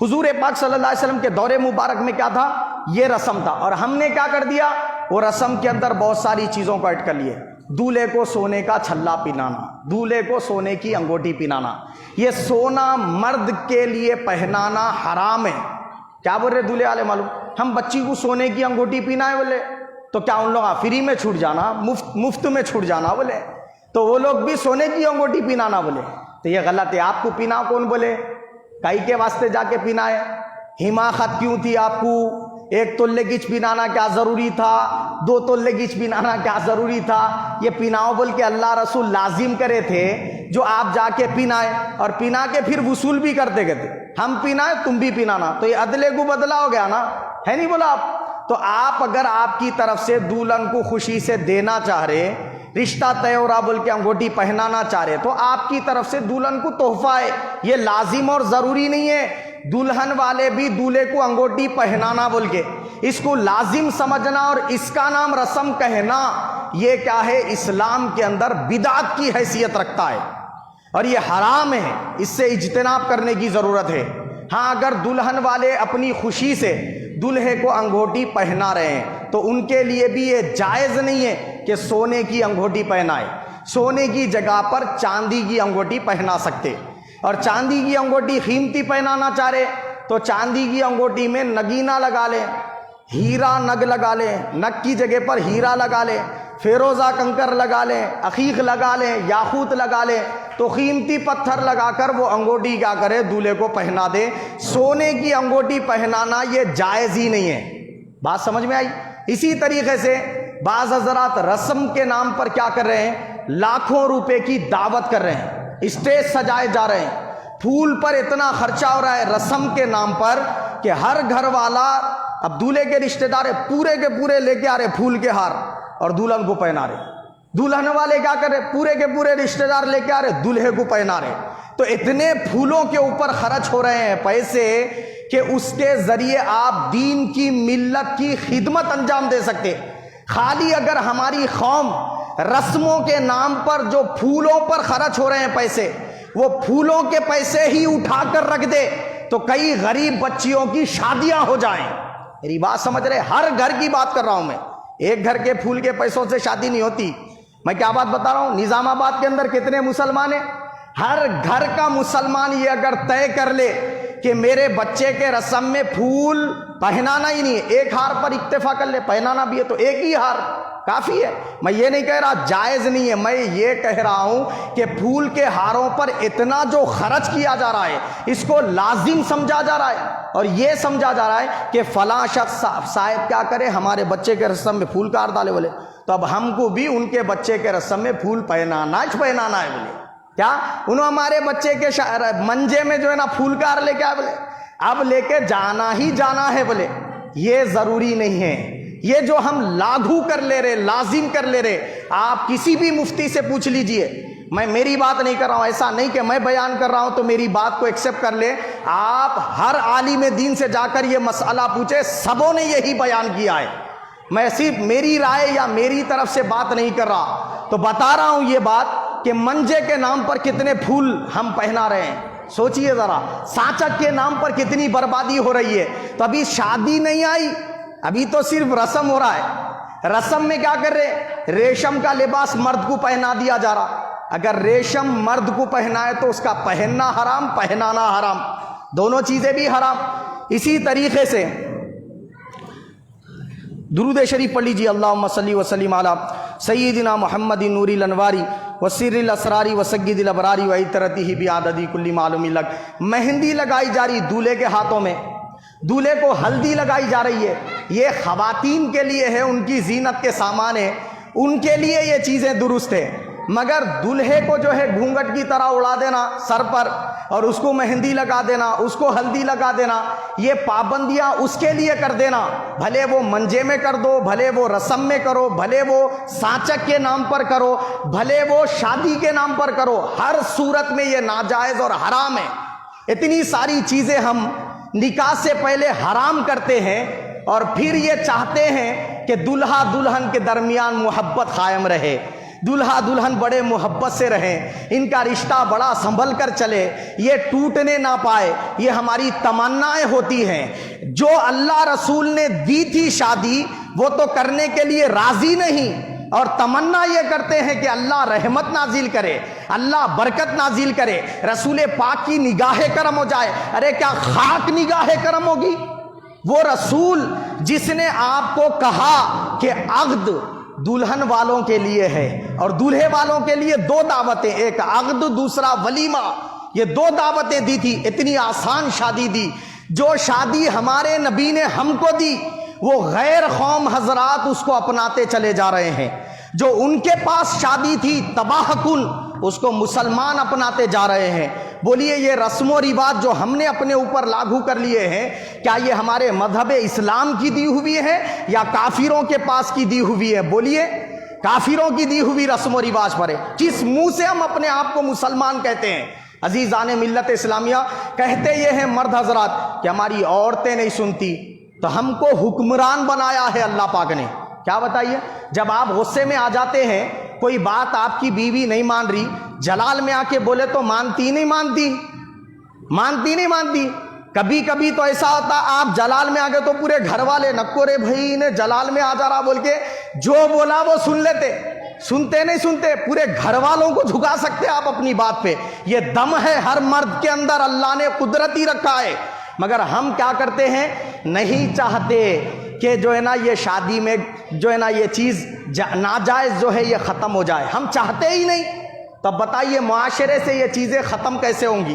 حضور پاک صلی اللہ علیہ وسلم کے دور مبارک میں کیا تھا؟ یہ رسم تھا. اور ہم نے کیا کر دیا؟ وہ رسم کے اندر بہت ساری چیزوں کو ایڈ کر لیے. دولہے کو سونے کا چھلا پہنانا، دولہے کو سونے کی انگوٹھی پہنانا. یہ سونا مرد کے لیے پہنانا حرام ہے. کیا بول رہے دولہے والے معلوم؟ ہم بچی کو سونے کی انگوٹھی پہنائے بولے تو کیا ان لوگ فری میں چھوٹ جانا، مفت میں چھوٹ جانا بولے؟ تو وہ لوگ بھی سونے کی انگوٹھی پہنانا بولے تو یہ غلط ہے. آپ کو پہنا کون بولے؟ کائی کے واسطے جا کے پہنائے؟ حماقت کیوں تھی آپ کو؟ 1 تولے گچ پہنانا کیا ضروری تھا؟ 2 تولے گچ پہنانا کیا ضروری تھا؟ یہ پہناؤ بول کے اللہ رسول لازم کرے تھے جو آپ جا کے پہنائے، اور پہنا کے پھر وصول بھی کرتے گئے. ہم پہنائے تم بھی پہنانا، تو یہ عدلے کو بدلا ہو گیا نا، ہے نہیں بولا آپ؟ تو آپ اگر آپ کی طرف سے دلہن کو خوشی سے دینا چاہ رہے، رشتہ طے ہو رہا بول کے انگوٹھی پہنانا چاہ رہے، تو آپ کی طرف سے دلہن کو تحفہ ہے. یہ لازم اور ضروری نہیں ہے. دلہن والے بھی دولہے کو انگوٹھی پہنانا بول کے اس کو لازم سمجھنا اور اس کا نام رسم کہنا، یہ کیا ہے؟ اسلام کے اندر بدعت کی حیثیت رکھتا ہے اور یہ حرام ہے. اس سے اجتناب کرنے کی ضرورت ہے. ہاں اگر دلہن والے اپنی خوشی سے دلہے کو انگوٹھی پہنا رہے ہیں تو ان کے لیے بھی یہ جائز نہیں ہے کہ سونے کی انگوٹھی پہنائے. سونے کی جگہ پر چاندی کی انگوٹھی پہنا سکتے. اور چاندی کی انگوٹھی قیمتی پہنانا چاہ رہے تو چاندی کی انگوٹھی میں نگینہ لگا لیں، ہیرا نگ لگا لیں، نگ کی جگہ پر ہیرا لگا لیں، فیروزہ کنکر لگا لیں، عقیق لگا لیں، یاقوت لگا لیں، تو قیمتی پتھر لگا کر وہ انگوٹھی کیا کرے؟ دولہے کو پہنا دے. سونے کی انگوٹھی پہنانا یہ جائز ہی نہیں ہے. بات سمجھ میں آئی؟ اسی طریقے سے بعض حضرات رسم کے نام پر کیا کر رہے ہیں؟ لاکھوں روپے کی دعوت کر رہے ہیں، اسٹیج سجائے جا رہے ہیں، پھول پر اتنا خرچہ ہو رہا ہے رسم کے نام پر کہ ہر گھر والا اب دولہے کے رشتہ دار پورے کے پورے لے کے آ رہے پھول کے ہار اور دلہن کو پہنا رہے. دلہن والے کیا کر رہے؟ پورے کے پورے رشتہ دار لے کے آ رہے دلہے کو پہنا رہے. تو اتنے پھولوں کے اوپر خرچ ہو رہے ہیں پیسے کہ اس کے ذریعے آپ دین کی، ملت کی خدمت انجام دے سکتے. خالی اگر ہماری قوم رسموں کے نام پر جو پھولوں پر خرچ ہو رہے ہیں پیسے، وہ پھولوں کے پیسے ہی اٹھا کر رکھ دے تو کئی غریب بچیوں کی شادیاں ہو جائیں. میری بات سمجھ رہے؟ ہر گھر کی بات کر رہا ہوں میں. ایک گھر کے پھول کے پیسوں سے شادی نہیں ہوتی. میں کیا بات بتا رہا ہوں؟ نظام آباد کے اندر کتنے مسلمان ہیں؟ ہر گھر کا مسلمان یہ اگر طے کر لے کہ میرے بچے کے رسم میں پھول پہنانا ہی نہیں ہے، ایک ہار پر اکتفا کر لے، پہنانا بھی ہے تو ایک ہی ہار کافی ہے. میں یہ نہیں کہہ رہا جائز نہیں ہے، میں یہ کہہ رہا ہوں کہ پھول کے ہاروں پر اتنا جو خرچ کیا جا رہا ہے اس کو لازم سمجھا جا رہا ہے اور یہ سمجھا جا رہا ہے کہ فلاں شخص صاحب کیا کرے؟ ہمارے بچے کے رسم میں پھول کا ہار ڈالے بولے تو اب ہم کو بھی ان کے بچے کے رسم میں پھول پہنانا ہے بولے. کیا انہوں ہمارے بچے کے منجے میں جو ہے نا پھول کا ہار لے کے آئے بولے اب لے کے جانا ہی جانا ہے بولے. یہ ضروری نہیں ہے. یہ جو ہم لاگو کر لے رہے، لازم کر لے رہے، آپ کسی بھی مفتی سے پوچھ لیجئے. میں میری بات نہیں کر رہا ہوں، ایسا نہیں کہ میں بیان کر رہا ہوں تو میری بات کو ایکسیپٹ کر لے. آپ ہر عالم دین سے جا کر یہ مسئلہ پوچھے، سبوں نے یہی بیان کیا ہے. میں صرف میری رائے یا میری طرف سے بات نہیں کر رہا، تو بتا رہا ہوں یہ بات کہ منجے کے نام پر کتنے پھول ہم پہنا رہے ہیں. سوچئے ذرا، سانچک کے نام پر کتنی بربادی ہو رہی ہے. تو ابھی شادی نہیں آئی، ابھی تو صرف رسم ہو رہا ہے. رسم میں کیا کر رہے؟ ریشم کا لباس مرد کو پہنا دیا جا رہا. اگر ریشم مرد کو پہنائے تو اس کا پہننا حرام، پہنانا حرام، دونوں چیزیں بھی حرام. اسی طریقے سے درود شریف پڑھ لیجیے، اللہم صلی وسلم علی سیدنا محمد نور الانواری وسر الاسراری وسید الابراری وعطرتہ بعدد کل معلوم لک۔ مہندی لگائی جا رہی دولہے کے ہاتھوں میں، دولہے کو ہلدی لگائی جا رہی ہے، یہ خواتین کے لیے ہے، ان کی زینت کے سامان ہے، ان کے لیے یہ چیزیں درست ہے، مگر دولہے کو جو ہے گھونگھٹ کی طرح اڑا دینا سر پر اور اس کو مہندی لگا دینا، اس کو ہلدی لگا دینا، یہ پابندیاں اس کے لیے کر دینا، بھلے وہ منجے میں کر دو، بھلے وہ رسم میں کرو، بھلے وہ سانچک کے نام پر کرو، بھلے وہ شادی کے نام پر کرو، ہر صورت میں یہ ناجائز اور حرام ہے۔ اتنی ساری چیزیں ہم نکاح سے پہلے حرام کرتے ہیں اور پھر یہ چاہتے ہیں کہ دلہا دلہن کے درمیان محبت قائم رہے، دلہا دلہن بڑے محبت سے رہیں، ان کا رشتہ بڑا سنبھل کر چلے، یہ ٹوٹنے نہ پائے، یہ ہماری تمنائیں ہوتی ہیں۔ جو اللہ رسول نے دی تھی شادی وہ تو کرنے کے لیے راضی نہیں، اور تمنا یہ کرتے ہیں کہ اللہ رحمت نازل کرے، اللہ برکت نازل کرے، رسول پاک کی نگاہ کرم ہو جائے۔ ارے کیا خاک نگاہ کرم ہوگی؟ وہ رسول جس نے آپ کو کہا کہ عقد دلہن والوں کے لیے ہے اور دولہے والوں کے لیے دو دعوتیں، ایک عقد دوسرا ولیمہ، یہ دو دعوتیں دی تھی، اتنی آسان شادی دی۔ جو شادی ہمارے نبی نے ہم کو دی وہ غیر قوم حضرات اس کو اپناتے چلے جا رہے ہیں، جو ان کے پاس شادی تھی تباہ کن اس کو مسلمان اپناتے جا رہے ہیں۔ بولیے یہ رسم و رواج جو ہم نے اپنے اوپر لاگو کر لیے ہیں، کیا یہ ہمارے مذہب اسلام کی دی ہوئی ہے یا کافروں کے پاس کی دی ہوئی ہے؟ بولیے کافروں کی دی ہوئی رسم و رواج پر ہے۔ کس منہ سے ہم اپنے آپ کو مسلمان کہتے ہیں؟ عزیزان ملت اسلامیہ، کہتے یہ ہیں مرد حضرات کہ ہماری عورتیں نہیں سنتی، تو ہم کو حکمران بنایا ہے اللہ پاک نے۔ کیا بتائیے، جب آپ غصے میں آ جاتے ہیں، کوئی بات آپ کی بیوی نہیں مان رہی، جلال میں آ کے بولے تو مانتی نہیں مانتی۔ کبھی کبھی تو ایسا ہوتا آپ جلال میں آ گئے تو پورے گھر والے نکو رے بھائی نے جلال میں آ جا رہا بول کے جو بولا وہ سن لیتے، سنتے نہیں سنتے، پورے گھر والوں کو جھکا سکتے آپ اپنی بات پہ۔ یہ دم ہے ہر مرد کے اندر، اللہ نے قدرتی رکھا ہے، مگر ہم کیا کرتے ہیں، نہیں چاہتے کہ جو ہے نا یہ شادی میں جو ہے نا یہ چیز ناجائز جو ہے یہ ختم ہو جائے، ہم چاہتے ہی نہیں۔ تب بتائیے معاشرے سے یہ چیزیں ختم کیسے ہوں گی،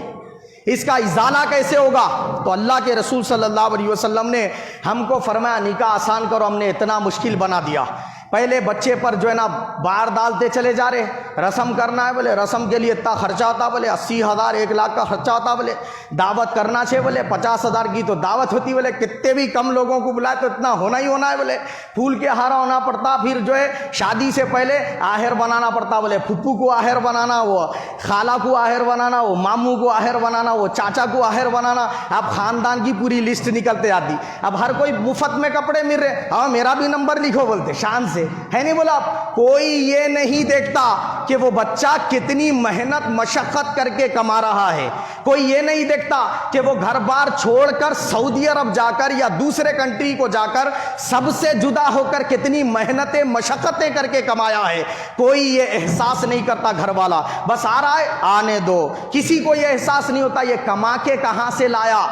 اس کا ازالہ کیسے ہوگا؟ تو اللہ کے رسول صلی اللہ علیہ وسلم نے ہم کو فرمایا نکاح آسان کرو، ہم نے اتنا مشکل بنا دیا۔ پہلے بچے پر جو ہے نا بار ڈالتے چلے جا رہے، رسم کرنا ہے بولے رسم کے لیے اتنا خرچہ ہوتا، بولے 80,000 1 لاکھ کا خرچہ ہوتا، بولے دعوت کرنا چاہیے بولے 50,000 کی تو دعوت ہوتی، بولے کتنے بھی کم لوگوں کو بلائے تو اتنا ہونا ہی ہونا ہے، بولے پھول کے ہارا ہونا پڑتا، پھر جو ہے شادی سے پہلے آہر بنانا پڑتا، بولے پھپھو کو آہر بنانا، وہ خالہ کو آہر بنانا، وہ ماموں کو آہر بنانا، وہ چاچا کو آہر بنانا، اب خاندان کی پوری لسٹ نکلتے جاتی۔ اب ہر کوئی مفت میں کپڑے مل رہے، ہاں میرا بھی نمبر لکھو بولتے شان سے، ہے نہیں بولا؟ کوئی یہ نہیں دیکھتا کہ وہ بچہ کتنی محنت مشقت کر کے کما رہا ہے، کوئی یہ نہیں دیکھتا کہ وہ گھر بار چھوڑ کر سعودی عرب جا کر یا دوسرے کنٹری کو جا کر سب سے جدا ہو کر کتنی محنتیں مشقتیں کر کے کمایا ہے، کوئی یہ احساس نہیں کرتا۔ گھر والا بس آ رہا ہے آنے دو، کسی کو یہ احساس نہیں ہوتا یہ کما کے کہاں سے لایا۔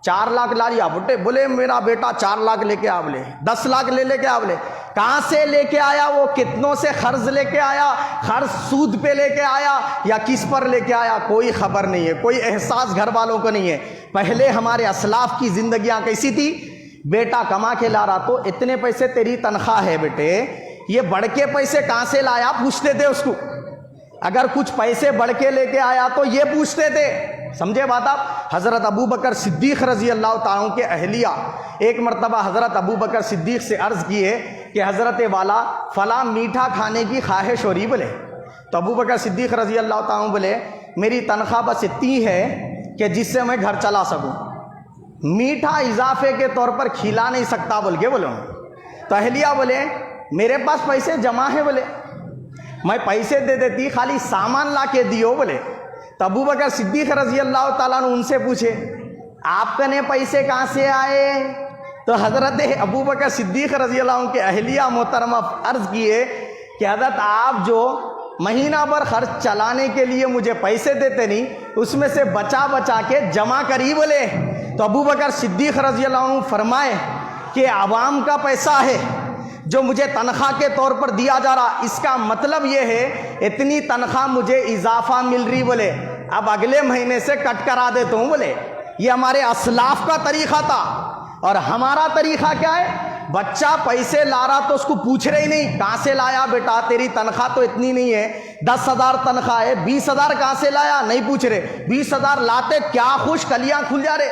4 لاکھ لا لیا بٹے، بولے میرا بیٹا 4 لاکھ لے کے آ، بولے 10 لاکھ لے کے آ، بولے کہاں سے لے کے آیا، وہ کتنوں سے قرض لے کے آیا، قرض سود پہ لے کے آیا یا کس پر لے کے آیا، کوئی خبر نہیں ہے، کوئی احساس گھر والوں کو نہیں ہے۔ پہلے ہمارے اسلاف کی زندگیاں کیسی تھی؟ بیٹا کما کے لا رہا تو اتنے پیسے تیری تنخواہ ہے بیٹے، یہ بڑھ کے پیسے کہاں سے لایا پوچھتے تھے اس کو، اگر کچھ پیسے بڑھ کے لے کے آیا تو یہ پوچھتے تھے، سمجھے بات آپ؟ حضرت ابو بکر صدیق رضی اللہ تعالیٰ عنہ کے اہلیہ ایک مرتبہ حضرت ابو بکر صدیق سے عرض کیے کہ حضرت والا فلاں میٹھا کھانے کی خواہش ہو رہی، بولے تو ابو بکر صدیق رضی اللہ تعالیٰ عنہ بولے میری تنخواہ بس اتنی ہے کہ جس سے میں گھر چلا سکوں، میٹھا اضافے کے طور پر کھلا نہیں سکتا بول کے بولے۔ تو اہلیہ بولے میرے پاس پیسے جمع ہیں، بولے میں پیسے دے دیتی، خالی سامان لا کے دیو، بولے۔ تو ابو بکر صدیق رضی اللہ تعالیٰ عنہ ان سے پوچھے آپ کنے پیسے کہاں سے آئے؟ تو حضرت ابو بکر صدیق رضی اللہ عنہ کے اہلیہ محترمہ عرض کیے کہ حضرت آپ جو مہینہ بھر خرچ چلانے کے لیے مجھے پیسے دیتے نہیں، اس میں سے بچا بچا کے جمع کری، بولے۔ تو ابو بکر صدیق رضی اللہ عنہ فرمائے کہ عوام کا پیسہ ہے جو مجھے تنخواہ کے طور پر دیا جا رہا، اس کا مطلب یہ ہے اتنی تنخواہ مجھے اضافہ مل رہی، بولے اب اگلے مہینے سے کٹ کرا دیتا ہوں، بولے یہ ہمارے اسلاف کا طریقہ تھا۔ اور ہمارا طریقہ کیا ہے؟ بچہ پیسے لا رہا تو اس کو پوچھ رہے ہی نہیں کہاں سے لایا بیٹا، تیری تنخواہ تو اتنی نہیں ہے، 10,000 تنخواہ ہے، 20,000 کہاں سے لایا، نہیں پوچھ رہے، 20,000 لاتے کیا خوش کلیاں کھل جا رہے۔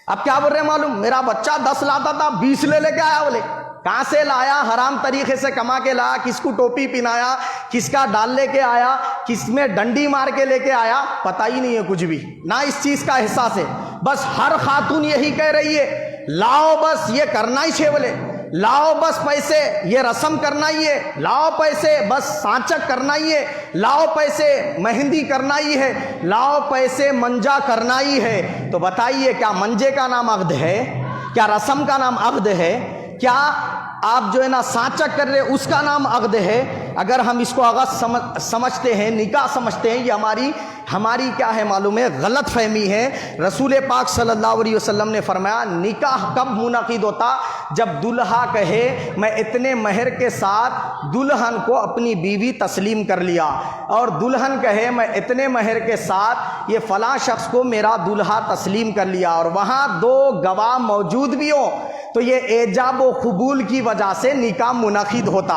اب کیا بول رہے معلوم، میرا بچہ 10 لاتا تھا 20 لے کے آیا، بولے کہاں سے لایا، حرام طریقے سے کما کے لایا، کس کو ٹوپی پہنایا، کس کا ڈال لے کے آیا، کس میں ڈنڈی مار کے لے کے آیا، پتہ ہی نہیں ہے کچھ بھی، نہ اس چیز کا احساس ہے۔ بس ہر خاتون یہی کہہ رہی ہے لاؤ بس یہ کرنا ہی چھے، بولے لاؤ بس پیسے یہ رسم کرنا ہی ہے، لاؤ پیسے بس سانچک کرنا ہی ہے، لاؤ پیسے مہندی کرنا ہی ہے، لاؤ پیسے منجا کرنا ہی ہے۔ تو بتائیے کیا منجے کا نام عقد ہے؟ کیا رسم کا نام عقد ہے؟ کیا آپ جو ہے نا سانچک کر رہے اس کا نام عقد ہے؟ اگر ہم اس کو عقد سمجھتے ہیں، نکاح سمجھتے ہیں، یہ ہماری کیا ہے معلوم ہے، غلط فہمی ہے۔ رسول پاک صلی اللہ علیہ وسلم نے فرمایا نکاح کب منعقد ہوتا؟ جب دلہا کہے میں اتنے مہر کے ساتھ دلہن کو اپنی بیوی تسلیم کر لیا، اور دلہن کہے میں اتنے مہر کے ساتھ یہ فلاں شخص کو میرا دلہا تسلیم کر لیا، اور وہاں 2 گواہ موجود بھی ہوں، تو یہ ایجاب و قبول کی وجہ سے نکاح منعقد ہوتا۔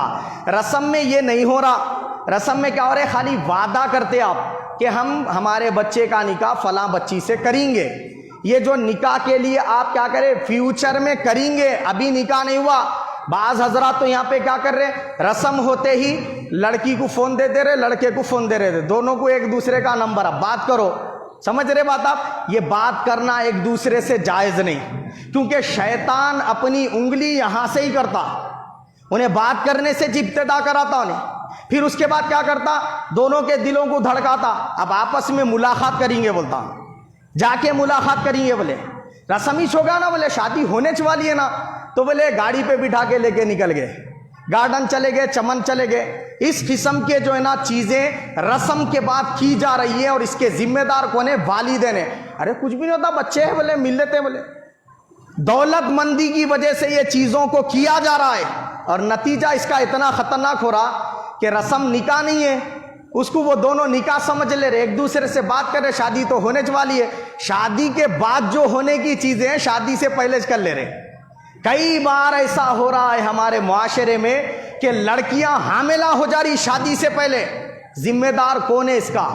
رسم میں یہ نہیں ہو رہا، رسم میں کیا ہو رہا ہے، خالی وعدہ کرتے آپ کہ ہم ہمارے بچے کا نکاح فلاں بچی سے کریں گے۔ یہ جو نکاح کے لیے آپ کیا کریں، فیوچر میں کریں گے، ابھی نکاح نہیں ہوا۔ بعض حضرات تو یہاں پہ کیا کر رہے، رسم ہوتے ہی لڑکی کو فون دے دے رہے، لڑکے کو فون دے رہے، دونوں کو ایک دوسرے کا نمبر، اب بات کرو۔ سمجھ رہے بات آپ؟ یہ بات کرنا ایک دوسرے سے جائز نہیں، کیونکہ شیطان اپنی انگلی یہاں سے ہی کرتا، انہیں بات کرنے سے ابتدا کراتا انہیں، پھر اس کے بعد کیا کرتا، دونوں کے دلوں کو دھڑکاتا، اب آپس میں ملاقات کریں گے، بولتا جا کے ملاقات کریں گے، بولے رسم ہی ہوگا نا، بولے شادی ہونے والی ہے نا، تو بولے گاڑی پہ بٹھا کے لے کے نکل گئے، گارڈن چلے گئے، چمن چلے گئے۔ اس قسم کے جو ہے نا چیزیں رسم کے بعد کی جا رہی ہیں، اور اس کے ذمہ دار کون ہے، والدین ہیں۔ ارے کچھ بھی نہیں ہوتا، بچے ہیں، بولے مل لیتے، بولے دولت مندی کی وجہ سے یہ چیزوں کو کیا جا رہا ہے، اور نتیجہ اس کا اتنا خطرناک ہو رہا کہ رسم نکاح نہیں ہے، اس کو وہ دونوں نکاح سمجھ لے رہے، ایک دوسرے سے بات کر رہے، شادی تو ہونے والی ہے، شادی کے بعد جو ہونے کی چیزیں ہیں شادی سے پہلے کر لے رہے۔ کئی بار ایسا ہو رہا ہے ہمارے معاشرے میں کہ لڑکیاں حاملہ ہو جا رہی شادی سے پہلے، ذمہ دار کون ہے اس کا؟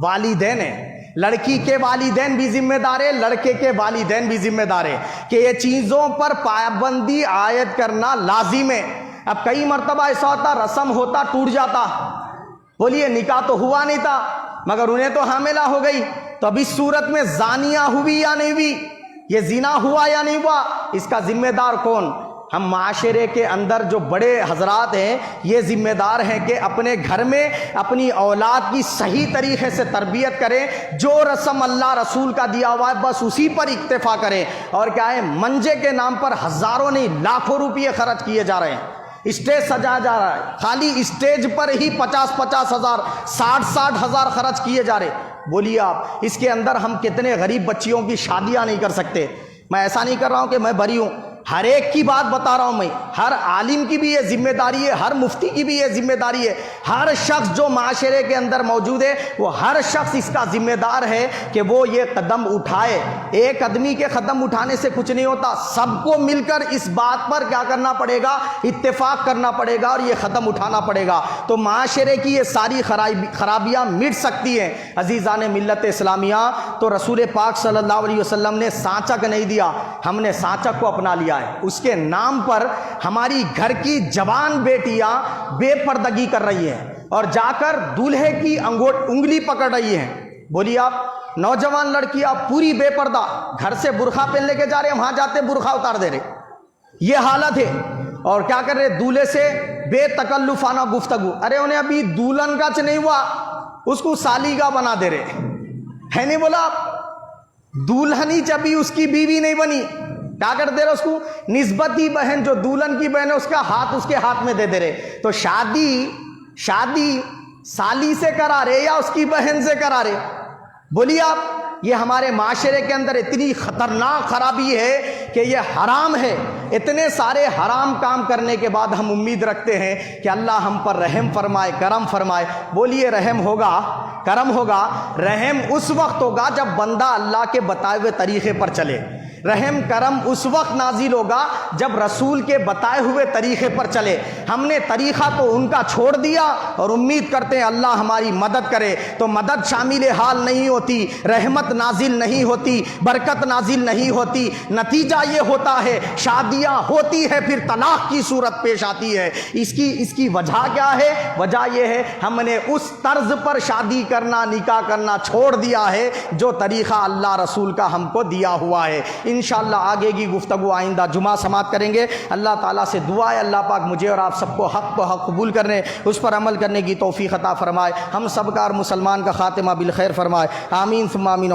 والدین ہیں۔ لڑکی کے والدین بھی ذمہ دار ہے، لڑکے کے والدین بھی ذمہ دار ہے کہ یہ چیزوں پر پابندی عائد کرنا لازم ہے۔ اب کئی مرتبہ ایسا ہوتا رسم ہوتا ٹوٹ جاتا، بولیے نکاح تو ہوا نہیں تھا مگر انہیں تو حاملہ ہو گئی، تو اب اس صورت میں زانیہ ہوئی یا نہیں ہوئی، یہ زنا ہوا یا نہیں ہوا، اس کا ذمہ دار کون؟ ہم معاشرے کے اندر جو بڑے حضرات ہیں یہ ذمہ دار ہیں کہ اپنے گھر میں اپنی اولاد کی صحیح طریقے سے تربیت کریں، جو رسم اللہ رسول کا دیا ہوا ہے بس اسی پر اکتفا کریں۔ اور کیا ہے، منجے کے نام پر ہزاروں نہیں لاکھوں روپئے خرچ کیے جا رہے ہیں، اسٹیج سجایا جا رہا ہے، خالی اسٹیج پر ہی 50-50 ہزار 60-60 ہزار خرچ کیے جا رہے۔ بولیے آپ اس کے اندر ہم کتنے غریب بچیوں کی شادیاں نہیں کر سکتے؟ میں ایسا نہیں کر رہا ہوں کہ میں بری ہوں، ہر ایک کی بات بتا رہا ہوں میں، ہر عالم کی بھی یہ ذمہ داری ہے، ہر مفتی کی بھی یہ ذمہ داری ہے، ہر شخص جو معاشرے کے اندر موجود ہے وہ ہر شخص اس کا ذمہ دار ہے کہ وہ یہ قدم اٹھائے۔ ایک آدمی کے قدم اٹھانے سے کچھ نہیں ہوتا، سب کو مل کر اس بات پر کیا کرنا پڑے گا، اتفاق کرنا پڑے گا اور یہ قدم اٹھانا پڑے گا، تو معاشرے کی یہ ساری خرابیاں مٹ سکتی ہیں۔ عزیزان ملت اسلامیہ، تو رسول پاک صلی اللہ علیہ وسلم نے سانچک نہیں دیا، ہم نے سانچک کو اپنا لیا ہے۔ اس کے نام پر ہماری گھر کی جوان بیٹیاں بے پردگی کر رہی ہیں اور جا کر دولہے کی انگلی پکڑ رہی ہیں۔ بولیے آپ نوجوان لڑکیاں پوری بے پردہ گھر سے برقع پہن لے کے جا رہے ہیں، وہاں جاتے برقع اتار دے رہے، یہ حالت ہے۔ اور کیا کر رہے، دولہے سے بے تکلفانہ گفتگو، ارے انہیں ابھی دولہن کا نہیں ہوا اس کو سالیگا بنا دے رہے ہے، نہیں بولا دولہن ہی ابھی اس کی بیوی نہیں بنی، کیا کر دے رہے اس کو نسبتی بہن جو دولہن کی بہن ہے اس کا ہاتھ اس کے ہاتھ میں دے دے رہے۔ تو شادی سالی سے کرا رہے یا اس کی بہن سے کرا رہے؟ بولیے آپ یہ ہمارے معاشرے کے اندر اتنی خطرناک خرابی ہے کہ یہ حرام ہے. اتنے سارے حرام کام کرنے کے بعد ہم امید رکھتے ہیں کہ اللہ ہم پر رحم فرمائے، کرم فرمائے. بولیے رحم ہوگا، کرم ہوگا؟ رحم اس وقت ہوگا جب بندہ اللہ کے بتائے ہوئے طریقے پر چلے. رحم کرم اس وقت نازل ہوگا جب رسول کے بتائے ہوئے طریقے پر چلے. ہم نے طریقہ تو ان کا چھوڑ دیا اور امید کرتے ہیں اللہ ہماری مدد کرے، تو مدد شامل حال نہیں ہوتی، رحمت نازل نہیں ہوتی، برکت نازل نہیں ہوتی. نتیجہ یہ ہوتا ہے شادیاں ہوتی ہے پھر طلاق کی صورت پیش آتی ہے. اس کی وجہ کیا ہے؟ وجہ یہ ہے ہم نے اس طرز پر شادی کرنا، نکاح کرنا چھوڑ دیا ہے جو طریقہ اللہ رسول کا ہم کو دیا ہوا ہے. انشاءاللہ آگے کی گفتگو آئندہ جمعہ سماعت کریں گے. اللہ تعالیٰ سے دعا ہے اللہ پاک مجھے اور آپ سب کو حق قبول کرنے، اس پر عمل کرنے کی توفیق عطا فرمائے. ہم سب کا اور مسلمان کا خاتمہ بالخیر فرمائے. آمین ثم آمین.